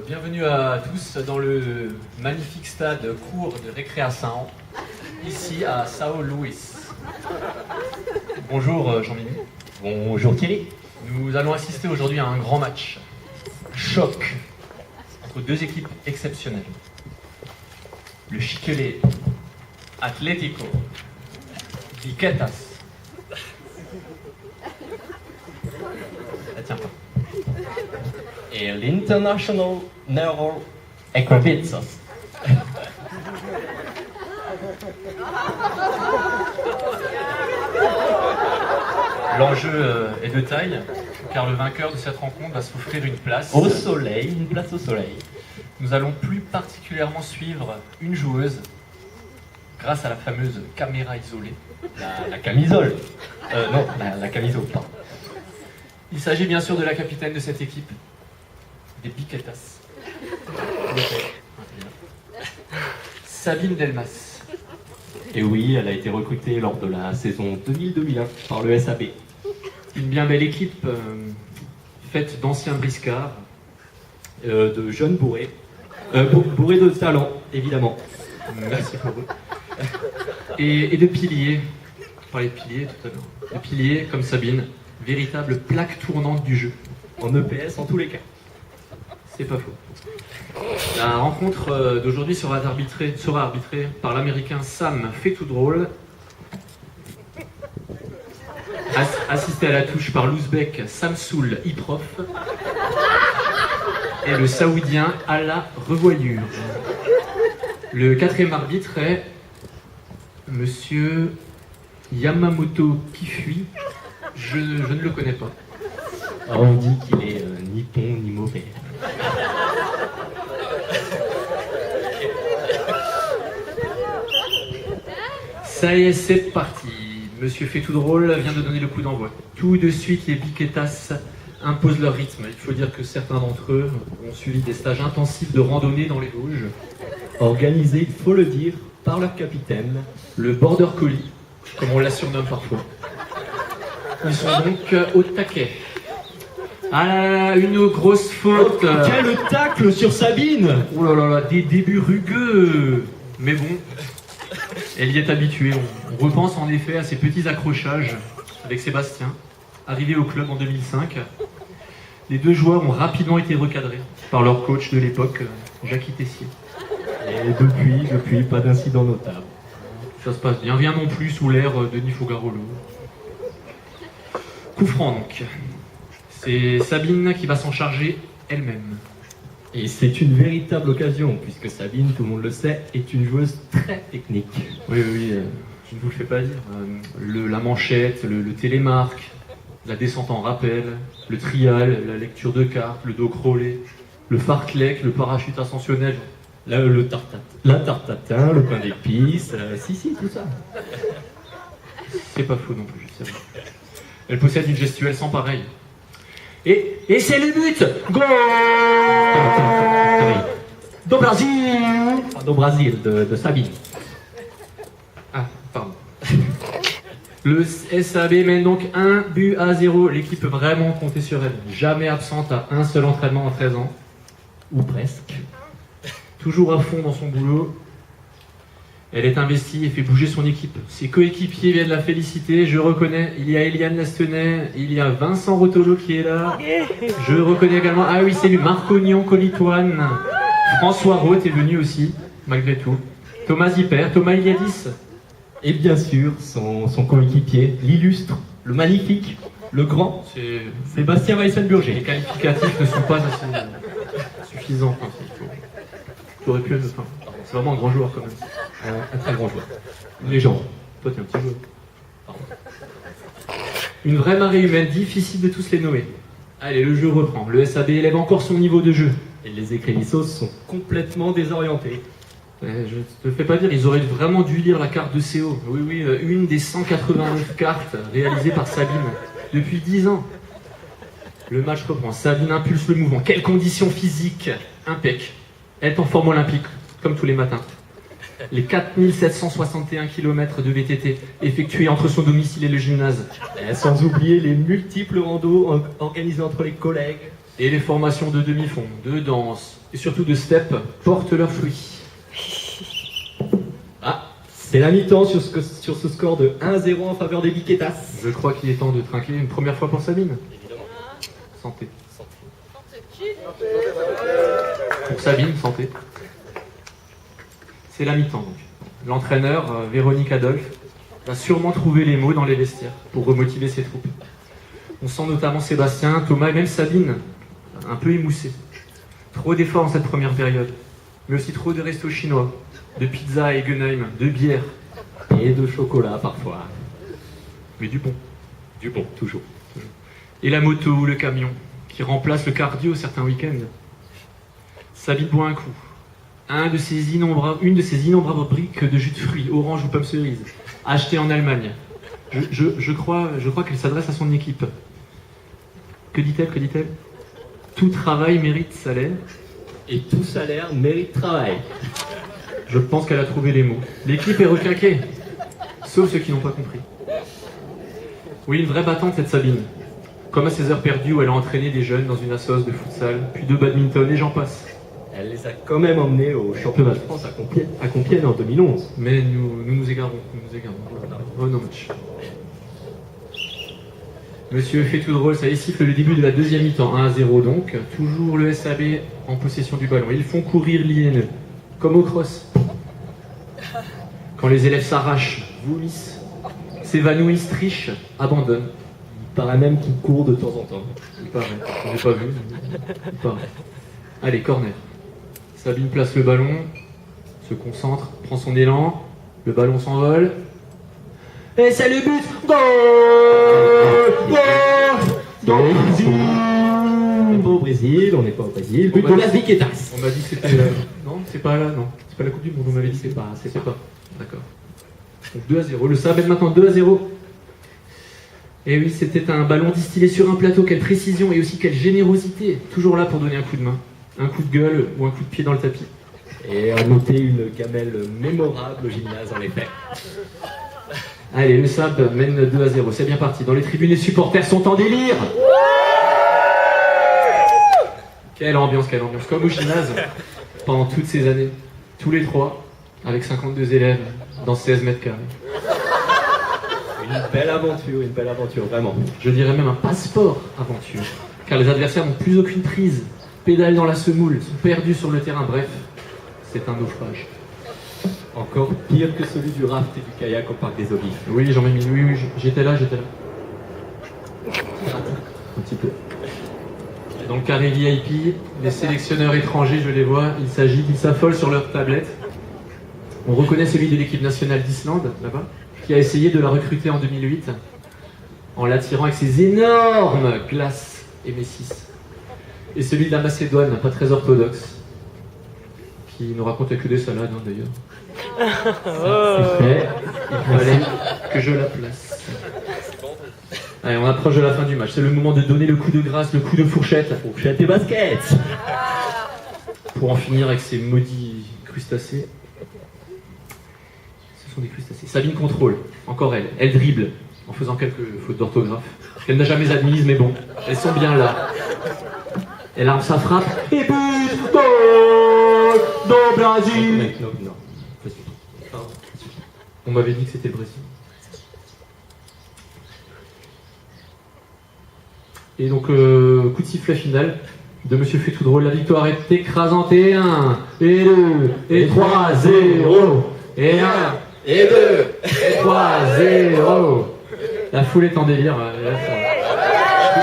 Bienvenue à tous dans le magnifique stade court de récréation, ici à São Luís. Bonjour Jean-Mimi. Bonjour Thierry. Nous allons assister aujourd'hui à un grand match. Choc entre deux équipes exceptionnelles. Le Chiquelé Atlético Piquetas. Ah, tiens pas. Et l'International Neuro Equipizza. L'enjeu est de taille, car le vainqueur de cette rencontre va s'offrir une place. Au soleil, une place au soleil. Nous allons plus particulièrement suivre une joueuse grâce à la fameuse caméra isolée. La camisole. Non, la camisole, pardon. Il s'agit bien sûr de la capitaine de cette équipe, des Piquetas. Sabine Delmas. Et oui, elle a été recrutée lors de la saison 2000-2001 par le SAB. Une bien belle équipe faite d'anciens briscards. De jeunes bourrés. Bourrés de talent, évidemment. Merci pour eux. Et de piliers. Je parlais de piliers tout à l'heure. De piliers comme Sabine, véritable plaque tournante du jeu. En EPS en tous les cas. C'est pas faux. La rencontre d'aujourd'hui sera arbitrée par l'américain Sam Fetoudrol, assisté à la touche par l'ouzbek Samsoul Iprof et le saoudien Ala Revoyure. Le quatrième arbitre est Monsieur Yamamoto Kifui. Je ne le connais pas. On dit qu'il est ni bon ni mauvais. Ça y est, c'est parti. Monsieur Fetoudrol vient de donner le coup d'envoi. Tout de suite, les Piquetas imposent leur rythme. Il faut dire que certains d'entre eux ont suivi des stages intensifs de randonnée dans les Vosges. Organisés, il faut le dire, par leur capitaine. Le border collie, comme on la surnomme parfois. Ils sont donc au taquet. Ah, une grosse faute. Quel tacle sur Sabine! Oh là là là, des débuts rugueux. Mais bon, elle y est habituée. On repense en effet à ces petits accrochages avec Sébastien, arrivé au club en 2005. Les deux joueurs ont rapidement été recadrés par leur coach de l'époque, Jackie Tessier. Et depuis, pas d'incident notable. Ça se passe bien, rien non plus sous l'ère Denis Fogarolo. Coup franc donc. C'est Sabine qui va s'en charger elle-même. Et c'est une véritable occasion, puisque Sabine, tout le monde le sait, est une joueuse très technique. Oui, je ne vous le fais pas dire. La manchette, le télémarque, la descente en rappel, le trial, la lecture de cartes, le dos crawlé, le fartlek, le parachute ascensionnel. La tartatin, le pain d'épices, si, tout ça. C'est pas faux non plus, c'est vrai. Elle possède une gestuelle sans pareil. Et c'est le but! Goal! Do Brasil! Do Brasil, de Sabine. Ah, pardon. Le SAB mène donc 1-0. L'équipe peut vraiment compter sur elle. Jamais absente à un seul entraînement en 13 ans. Ou presque. Toujours à fond dans son boulot. Elle est investie et fait bouger son équipe. Ses coéquipiers viennent la féliciter. Je reconnais, il y a Eliane Lastenay, il y a Vincent Rotolo qui est là. Je reconnais également, ah oui, c'est lui, Marcognon Colitoine. François Roth est venu aussi, malgré tout. Thomas Zipper, Thomas Iliadis. Et bien sûr, son coéquipier, l'illustre, le magnifique, le grand, Sébastien Les Weissenburger. qualificatifs ne sont pas assez suffisants. J'aurais pu être. C'est vraiment un grand joueur quand même. Un très grand joueur. Une légende. Toi, t'es un petit joueur. Pardon. Une vraie marée humaine, difficile de tous les nommer. Allez, le jeu reprend. Le SAB élève encore son niveau de jeu. Et les écrivissos sont complètement désorientés. Je te fais pas dire, ils auraient vraiment dû lire la carte de CO. Oui, une des 189 cartes réalisées par Sabine depuis 10 ans. Le match reprend. Sabine impulse le mouvement. Quelles conditions physiques! Impec. Elle est en forme olympique, comme tous les matins. Les 4761 km de VTT effectués entre son domicile et le gymnase. Sans oublier les multiples randos organisés entre les collègues, Et les formations de demi-fond, de danse et surtout de step portent leurs fruits. Ah, c'est la mi-temps sur ce score de 1-0 en faveur des Biquetas. Je crois qu'il est temps de trinquer une première fois pour Sabine. Évidemment. Santé. Pour Sabine, santé. C'est la mi-temps donc. L'entraîneur, Véronique Adolphe, va sûrement trouver les mots dans les vestiaires pour remotiver ses troupes. On sent notamment Sébastien, Thomas et même Sabine un peu émoussés. Trop d'efforts dans cette première période, mais aussi trop de restos chinois, de pizza à Egenheim, de bière Et de chocolat parfois. mais du bon. Du bon, toujours. Et la moto ou le camion, qui remplace le cardio certains week-ends. Sabine boit un coup. Une de ces innombrables briques de jus de fruits, orange ou pomme cerise, achetées en Allemagne. Je crois qu'elle s'adresse à son équipe. Que dit-elle? Tout travail mérite salaire. Et tout salaire mérite travail. Je pense qu'elle a trouvé les mots. L'équipe est requinquée. Sauf ceux qui n'ont pas compris. Oui, une vraie battante cette Sabine. Comme à ses heures perdues où elle a entraîné des jeunes dans une assoce de futsal, puis de badminton et j'en passe. Elle les a quand même emmenés au championnat de France à Compiègne en 2011. Mais nous égarons. Oh non, match. Monsieur fait tout drôle, ça y siffle le début de la deuxième mi-temps, 1-0 donc. Toujours le SAB en possession du ballon. Ils font courir l'INE, comme au cross. Quand les élèves s'arrachent, vomissent, s'évanouissent, trichent, abandonnent. Il paraît même qu'il court de temps en temps. Il paraît, je n'ai pas vu. Il paraît. Allez, corner. Sabine place le ballon, se concentre, prend son élan, le ballon s'envole. Et c'est le but! Goal! On n'est pas au Brésil, but de Las Biquetas. On m'a dit que c'était... non, c'est pas là, non. C'est pas la Coupe du Monde, on m'avait dit que c'est pas. D'accord. Donc 2-0, le SAB est maintenant 2-0. Et oui, c'était un ballon distillé sur un plateau, quelle précision et aussi quelle générosité. Toujours là pour donner un coup de main, un coup de gueule ou un coup de pied dans le tapis. Et à noter une gamelle mémorable au gymnase en effet. Allez, le SAB mène 2-0, c'est bien parti. Dans les tribunes, les supporters sont en délire. Quelle ambiance. Comme au gymnase, pendant toutes ces années. Tous les trois, avec 52 élèves, dans 16 mètres carrés. Une belle aventure, vraiment. Je dirais même un passeport aventure. Car les adversaires n'ont plus aucune prise, pédalent dans la semoule, sont perdus sur le terrain. Bref, c'est un naufrage. Encore pire que celui du raft et du kayak au parc des Olives. Oui, j'en ai mis. Oui, j'étais là. Un petit peu. Dans le carré VIP, les sélectionneurs étrangers, je les vois, ils s'agitent, ils s'affolent sur leur tablette. On reconnaît celui de l'équipe nationale d'Islande, là-bas, qui a essayé de la recruter en 2008, en l'attirant avec ses énormes glaces et messis. Et celui de la Macédoine, pas très orthodoxe, qui ne racontait que des salades, hein, d'ailleurs. C'est fait, il fallait que je la place. Allez, on approche de la fin du match. C'est le moment de donner le coup de grâce, le coup de fourchette. Fourchette et basket. Pour en finir avec ces maudits crustacés. Ce sont des crustacés. Sabine contrôle, encore elle. Elle dribble, en faisant quelques fautes d'orthographe. Elle n'a jamais admises, mais bon, elles sont bien là. Elle arme sa frappe. Et but! Goal! Do Brasil! Non. On m'avait dit que c'était le Brésil. Et donc, coup de sifflet final de Monsieur Fait tout drôle. La victoire est écrasante. Et 1, et 2, et 3, 0. Et 1, et 2, et 3, 0. La foule est en délire.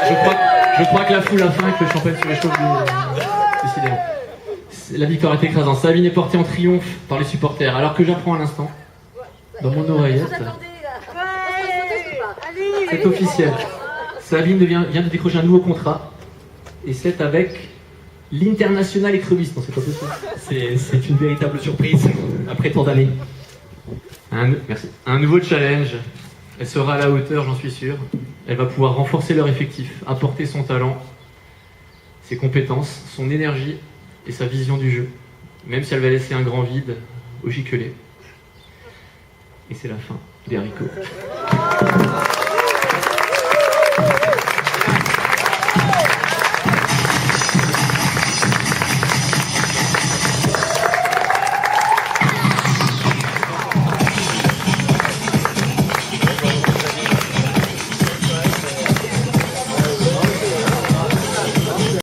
Je crois que la foule a faim et que le champagne se réchauffe décidément. La victoire est écrasante. Sabine est portée en triomphe par les supporters. Alors que j'apprends à l'instant, dans mon oreillette, c'est officiel. Sabine vient de décrocher un nouveau contrat. Et c'est avec l'International écrevisse. Non, c'est pas possible. C'est une véritable surprise, après tant d'années. Merci. Un nouveau challenge. Elle sera à la hauteur, j'en suis sûr. Elle va pouvoir renforcer leur effectif, apporter son talent, ses compétences, son énergie et sa vision du jeu. Même si elle va laisser un grand vide au giclée. Et c'est la fin des haricots.